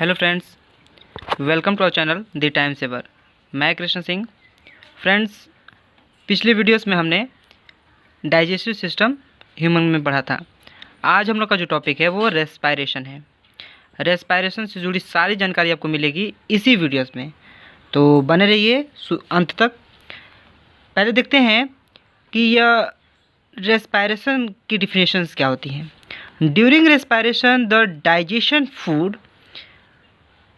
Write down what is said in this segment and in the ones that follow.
Hello friends, welcome to our channel the time saver. मैं Krishna Singh. Friends, पिछले videos में हमने डाइजेस्टिव सिस्टम ह्यूमन में पढ़ा था। आज हम लोग का जो टॉपिक है वो रेस्पायरेशन है। रेस्पायरेशन से जुड़ी सारी जानकारी आपको मिलेगी इसी वीडियोस में, तो बने रहिए अंत तक। पहले देखते हैं कि यह रेस्पायरेशन की डिफिनेशंस क्या होती हैं। During respiration the digestion food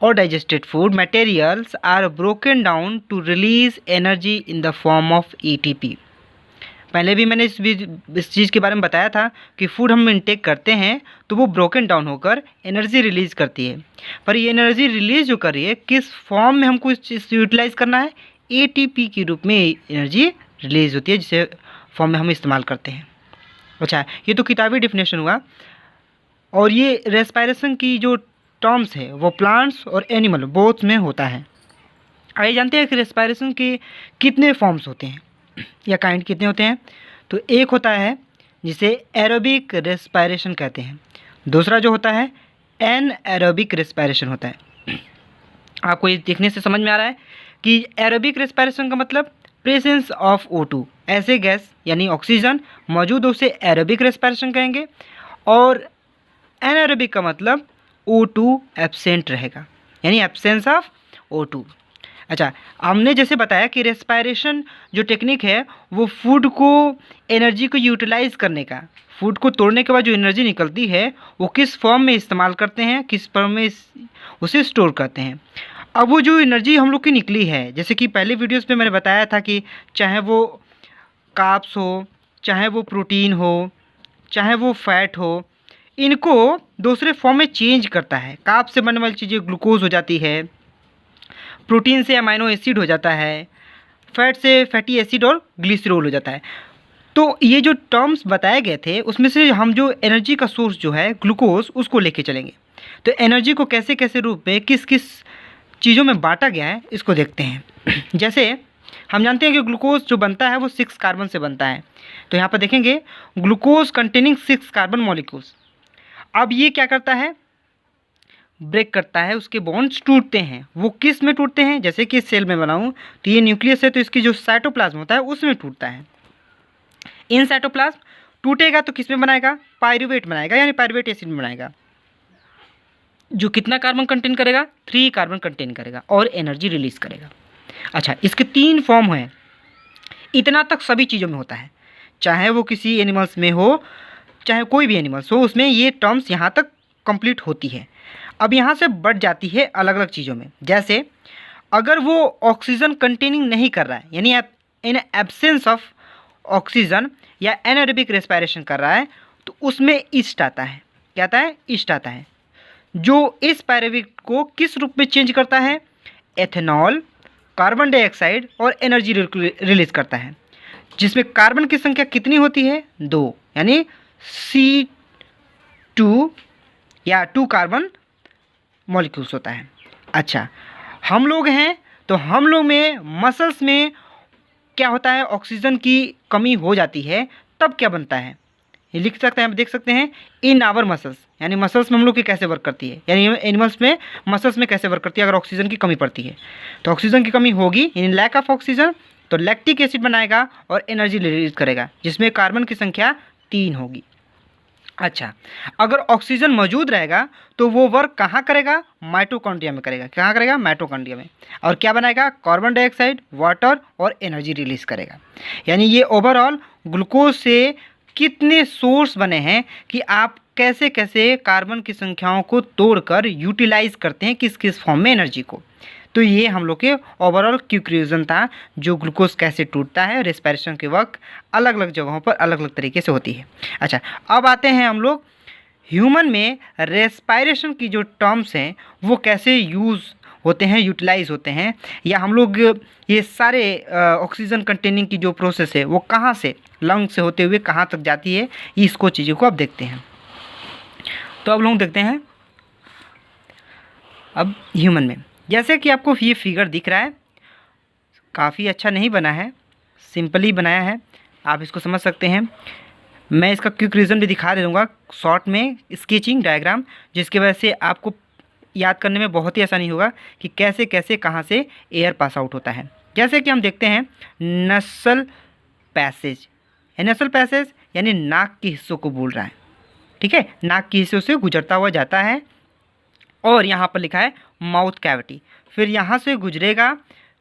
or digested food materials are broken down to release energy in the form of ATP। पहले भी मैंने इस चीज़ के बारे में बताया था कि फूड हम इनटेक करते हैं तो वो ब्रोकन डाउन होकर एनर्जी रिलीज़ करती है। पर ये एनर्जी रिलीज़ जो कर रही है किस फॉर्म में हमको इस चीज़ यूटिलाइज़ करना है, ATP के रूप में एनर्जी रिलीज़ होती है, जिसे फॉर्म में हम इस्तेमाल करते हैं। अच्छा, ये तो किताबी डिफिनेशन हुआ। और ये रेस्पायरेशन की जो टर्म्स है वो प्लांट्स और एनिमल बोथ में होता है। आइए जानते हैं कि रेस्पायरेशन के कितने फॉर्म्स होते हैं या काइंड कितने होते हैं। तो एक होता है जिसे एरोबिक रेस्पायरेशन कहते हैं, दूसरा जो होता है एनएरोबिक रेस्पायरेशन होता है। आपको ये देखने से समझ में आ रहा है कि एरोबिक रेस्पायरेशन का मतलब प्रेजेंस ऑफ O2, ऐसे गैस यानी ऑक्सीजन मौजूद हो उसे एरोबिक रेस्पायरेशन कहेंगे, और एनएरोबिक का मतलब O2 एब्सेंट रहेगा, यानी एब्सेंस ऑफ O2। अच्छा, हमने जैसे बताया कि रेस्पायरेशन जो टेक्निक है वो फूड को एनर्जी को यूटिलाइज करने का, फूड को तोड़ने के बाद जो एनर्जी निकलती है वो किस फॉर्म में इस्तेमाल करते हैं, किस फॉर्म में उसे स्टोर करते हैं। अब वो जो एनर्जी हम लोग की निकली है, जैसे कि पहले वीडियोस में मैंने बताया था कि चाहे वो कार्ब्स हो, चाहे वो प्रोटीन हो, चाहे वो फैट हो, इनको दूसरे फॉर्म में चेंज करता है। कार्ब से बनने वाली चीज़ें ग्लूकोज हो जाती है, प्रोटीन से अमाइनो एसिड हो जाता है, फैट से फैटी एसिड और ग्लिसरॉल हो जाता है। तो ये जो टर्म्स बताए गए थे उसमें से हम जो एनर्जी का सोर्स जो है ग्लूकोज, उसको लेके चलेंगे। तो एनर्जी को कैसे कैसे रूप में किस किस चीज़ों में बांटा गया है इसको देखते हैं। जैसे हम जानते हैं कि ग्लूकोज जो बनता है वो 6 कार्बन से बनता है। तो यहाँ पर देखेंगे ग्लूकोज कंटेनिंग 6 कार्बन मॉलिक्यूल्स। अब ये क्या करता है, ब्रेक करता है, उसके बॉन्ड्स टूटते हैं। वो किस में टूटते हैं, जैसे कि सेल में बनाऊं तो ये न्यूक्लियस है, तो इसकी जो साइटोप्लाज्म होता है उसमें टूटता है। इन साइटोप्लाज्म टूटेगा तो किस में बनाएगा, पायरूवेट बनाएगा, यानी पायरूवेट एसिड में बनाएगा, जो कितना कार्बन कंटेन करेगा, 3 कार्बन कंटेन करेगा और एनर्जी रिलीज करेगा। अच्छा, इसके 3 फॉर्म हैं। इतना तक सभी चीज़ों में होता है, चाहे वो किसी एनिमल्स में हो, चाहे कोई भी एनिमल्स हो, उसमें ये टर्म्स यहाँ तक कंप्लीट होती है। अब यहाँ से बढ़ जाती है अलग अलग चीज़ों में। जैसे अगर वो ऑक्सीजन कंटेनिंग नहीं कर रहा है, यानी इन एब्सेंस ऑफ ऑक्सीजन या एनारोबिक रेस्पायरेशन कर रहा है, तो उसमें ईस्ट आता है। क्या आता है, ईस्ट आता है, जो इस पायरूवेट को किस रूप में चेंज करता है, एथेनॉल, कार्बन डाइऑक्साइड और एनर्जी रिलीज करता है, जिसमें कार्बन की संख्या कितनी होती है, 2, यानी C2 या 2 कार्बन मॉलिक्यूल्स होता है। अच्छा, हम लोग हैं तो हम लोग में मसल्स में क्या होता है, ऑक्सीजन की कमी हो जाती है, तब क्या बनता है, ये लिख सकते हैं, आप देख सकते हैं, इन आवर मसल्स, यानी मसल्स में हम लोग की कैसे वर्क करती है, यानी एनिमल्स में मसल्स में कैसे वर्क करती है। अगर ऑक्सीजन की कमी पड़ती है तो ऑक्सीजन की कमी होगी, इन लैक ऑफ ऑक्सीजन, तो लैक्टिक एसिड बनाएगा और एनर्जी रिलीज करेगा, जिसमें कार्बन की संख्या 3 होगी। अच्छा, अगर ऑक्सीजन मौजूद रहेगा तो वो वर्क कहाँ करेगा, माइटोकॉन्ड्रिया में करेगा। कहाँ करेगा, माइटोकॉन्ड्रिया में, और क्या बनाएगा, कार्बन डाइऑक्साइड, वाटर और एनर्जी रिलीज करेगा। यानी ये ओवरऑल ग्लूकोज से कितने सोर्स बने हैं कि आप कैसे कैसे कार्बन की संख्याओं को तोड़कर यूटिलाइज करते हैं किस किस फॉर्म में एनर्जी को। तो ये हम लोग के ओवरऑल क्यूक्रियोजन था, जो ग्लूकोज कैसे टूटता है, रेस्पायरेशन के वक्त अलग अलग जगहों पर अलग अलग तरीके से होती है। अच्छा, अब आते हैं हम लोग ह्यूमन में रेस्पायरेशन की जो टर्म्स हैं वो कैसे यूज़ होते हैं, यूटिलाइज होते हैं, या हम लोग ये सारे ऑक्सीजन कंटेनिंग की जो प्रोसेस है वो कहाँ से, लंग से होते हुए कहाँ तक जाती है, इसको चीज़ों को अब देखते हैं। तो अब लोग देखते हैं अब ह्यूमन में। जैसे कि आपको ये फिगर दिख रहा है, काफ़ी अच्छा नहीं बना है, सिंपली बनाया है, आप इसको समझ सकते हैं। मैं इसका क्विक रीज़न भी दिखा दे दूँगा शॉर्ट में, स्केचिंग डायग्राम, जिसकी वजह से आपको याद करने में बहुत ही आसानी होगा कि कैसे कैसे कहाँ से एयर पास आउट होता है। जैसे कि हम देखते हैं नसल पैसेज, नसल पैसेज यानी नाक के हिस्सों को बोल रहा है, ठीक है, नाक के हिस्सों से गुजरता हुआ जाता है। और यहाँ पर लिखा है माउथ कैविटी, फिर यहाँ से गुजरेगा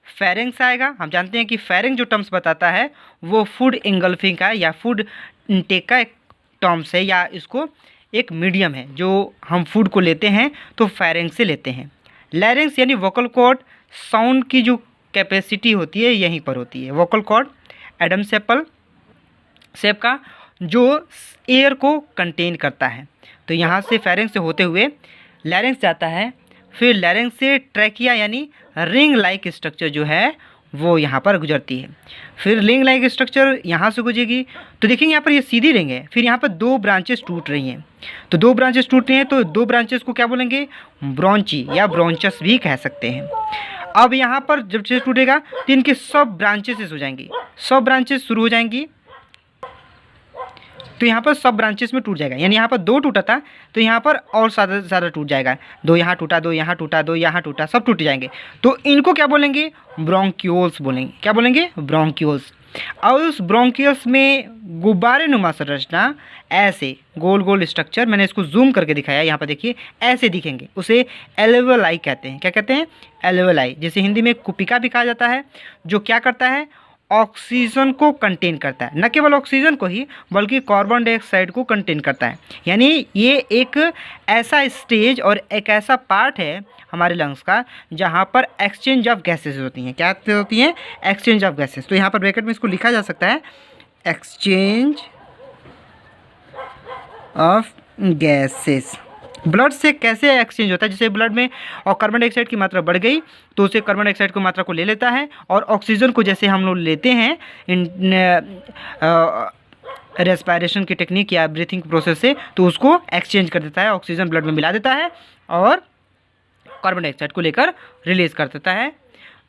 फेरेंक्स आएगा। हम जानते हैं कि फेरेंक्स जो टर्म्स बताता है वो फूड इंगल्फिंग का या फूड इंटेक का एक टर्म्स है, या इसको एक मीडियम है जो हम फूड को लेते हैं तो फेरेंक्स से लेते हैं। लैरिंक्स यानी वोकल कॉर्ड, साउंड की जो कैपेसिटी होती है यहीं पर होती है। Vocal cord Adam's apple shape का जो एयर को कंटेन करता है, तो यहाँ से फेरेंक्स से होते हुए लैरिंक्स जाता है, फिर लैरिंक्स से ट्रैकिया यानी रिंग लाइक स्ट्रक्चर जो है वो यहाँ पर गुजरती है। फिर रिंग लाइक स्ट्रक्चर यहाँ से गुजरेगी, तो देखेंगे यहाँ पर ये सीधी रिंग है, फिर यहाँ पर 2 ब्रांचेस टूट रही हैं, तो 2 ब्रांचेस टूट रही हैं, तो 2 ब्रांचेस को क्या बोलेंगे, ब्रॉन्ची या ब्रॉन्चस भी कह सकते हैं। अब यहाँ पर जब चीज टूटेगा तो इनके सब ब्रांचेस हो जाएंगी, सब ब्रांचेस शुरू हो जाएंगी, तो यहाँ पर सब ब्रांचेस में टूट जाएगा। यानी यहाँ पर 2 टूटा था तो यहाँ पर और ज़्यादा टूट जाएगा, 2 यहाँ टूटा, 2 यहाँ टूटा, 2 यहाँ टूटा, सब टूट जाएंगे, तो इनको क्या बोलेंगे, ब्रोंक्यूल्स बोलेंगे। क्या बोलेंगे, ब्रोंक्यूल्स। और उस ब्रोंक्यूल्स में गुब्बारे नुमा संरचना, ऐसे गोल गोल स्ट्रक्चर, मैंने इसको जूम करके दिखाया, यहाँ पर देखिए ऐसे दिखेंगे, उसे एल्वेओलाई कहते हैं। क्या कहते हैं, एल्वेओलाई, जिसे हिंदी में कुपिका भी कहा जाता है, जो क्या करता है, ऑक्सीजन को कंटेन करता है, न केवल ऑक्सीजन को ही बल्कि कार्बन डाइऑक्साइड को कंटेन करता है। यानी ये एक ऐसा स्टेज और एक ऐसा पार्ट है हमारे लंग्स का जहाँ पर एक्सचेंज ऑफ गैसेस होती हैं। क्या होती हैं, एक्सचेंज ऑफ गैसेस। तो यहाँ पर ब्रैकेट में इसको लिखा जा सकता है एक्सचेंज ऑफ गैसेस। ब्लड से कैसे एक्सचेंज होता है, जैसे ब्लड में और कार्बन डाइऑक्साइड की मात्रा बढ़ गई तो उसे कार्बन डाइऑक्साइड की मात्रा को ले लेता है, और ऑक्सीजन को जैसे हम लोग लेते हैं रेस्पिरेशन की टेक्निक या ब्रीथिंग प्रोसेस से, तो उसको एक्सचेंज कर देता है, ऑक्सीजन ब्लड में मिला देता है और कार्बन डाइऑक्साइड को लेकर रिलीज कर देता है,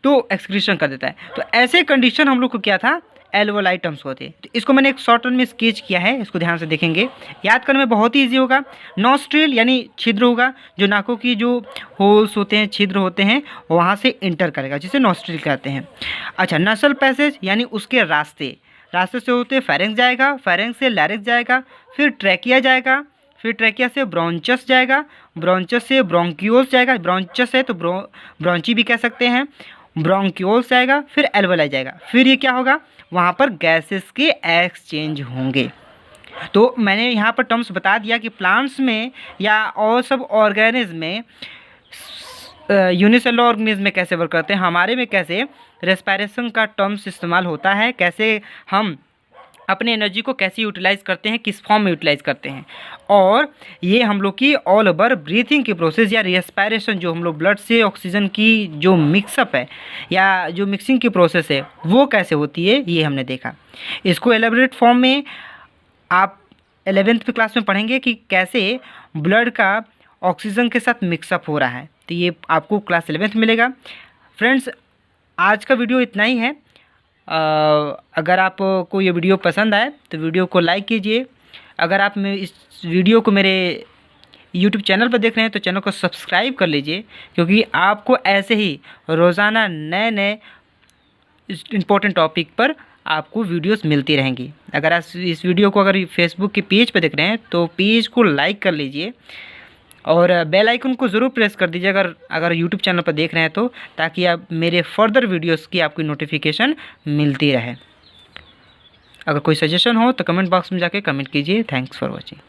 तो एक्सक्रीशन कर देता है। तो ऐसे कंडीशन हम लोग को क्या था, एल्वेओलाई टर्म्स होते हैं। तो इसको मैंने एक शॉर्ट टर्म में स्केच किया है, इसको ध्यान से देखेंगे, याद करने में बहुत ही ईजी होगा। नॉस्ट्रिल यानी छिद्र होगा, जो नाकों की जो होल्स होते हैं, छिद्र होते हैं, वहाँ से इंटर करेगा, जिसे नॉस्ट्रिल कहते हैं। अच्छा, नसल पैसेज यानी उसके रास्ते से होते फेरेंक्स जाएगा, फेरेंक्स से लैरिंक्स जाएगा, फिर ट्रैकिया जाएगा, फिर ट्रैकिया से ब्रोंचस जाएगा, ब्रोंचस से ब्रोंक्यूल्स जाएगा, ब्रोंचस है तो ब्रोंची भी कह सकते हैं, ब्रोंक्यूल्स जाएगा, फिर एल्वेओलाई जाएगा, फिर ये क्या होगा, वहाँ पर गैसेस के एक्सचेंज होंगे। तो मैंने यहाँ पर टर्म्स बता दिया कि प्लांट्स में या और सब ऑर्गेनिज्म में, यूनिसेलुलर ऑर्गेनिज्म में कैसे वर्क करते हैं, हमारे में कैसे रेस्पिरेशन का टर्म्स इस्तेमाल होता है, कैसे हम अपने एनर्जी को कैसे यूटिलाइज करते हैं, किस फॉर्म में यूटिलाइज करते हैं, और ये हम लोग की ऑल ओवर ब्रीथिंग की प्रोसेस या रेस्पिरेशन, जो हम लोग ब्लड से ऑक्सीजन की जो मिक्सअप है या जो मिक्सिंग की प्रोसेस है वो कैसे होती है, ये हमने देखा। इसको एलेबोरेट फॉर्म में आप 11th क्लास में पढ़ेंगे कि कैसे ब्लड का ऑक्सीजन के साथ मिक्सअप हो रहा है, तो ये आपको क्लास 11th मिलेगा। फ्रेंड्स, आज का वीडियो इतना ही है। अगर आपको ये वीडियो पसंद आए तो वीडियो को लाइक कीजिए। अगर आप इस वीडियो को मेरे YouTube चैनल पर देख रहे हैं तो चैनल को सब्सक्राइब कर लीजिए, क्योंकि आपको ऐसे ही रोज़ाना नए नए इम्पोर्टेंट टॉपिक पर आपको वीडियोस मिलती रहेंगी। अगर आप इस वीडियो को अगर फेसबुक के पेज पर देख रहे हैं तो पेज को लाइक कर लीजिए और बेल आइकन को ज़रूर प्रेस कर दीजिए अगर यूट्यूब चैनल पर देख रहे हैं तो, ताकि आप मेरे फर्दर वीडियोस की आपकी नोटिफिकेशन मिलती रहे। अगर कोई सजेशन हो तो कमेंट बॉक्स में जाके कमेंट कीजिए। Thanks for watching.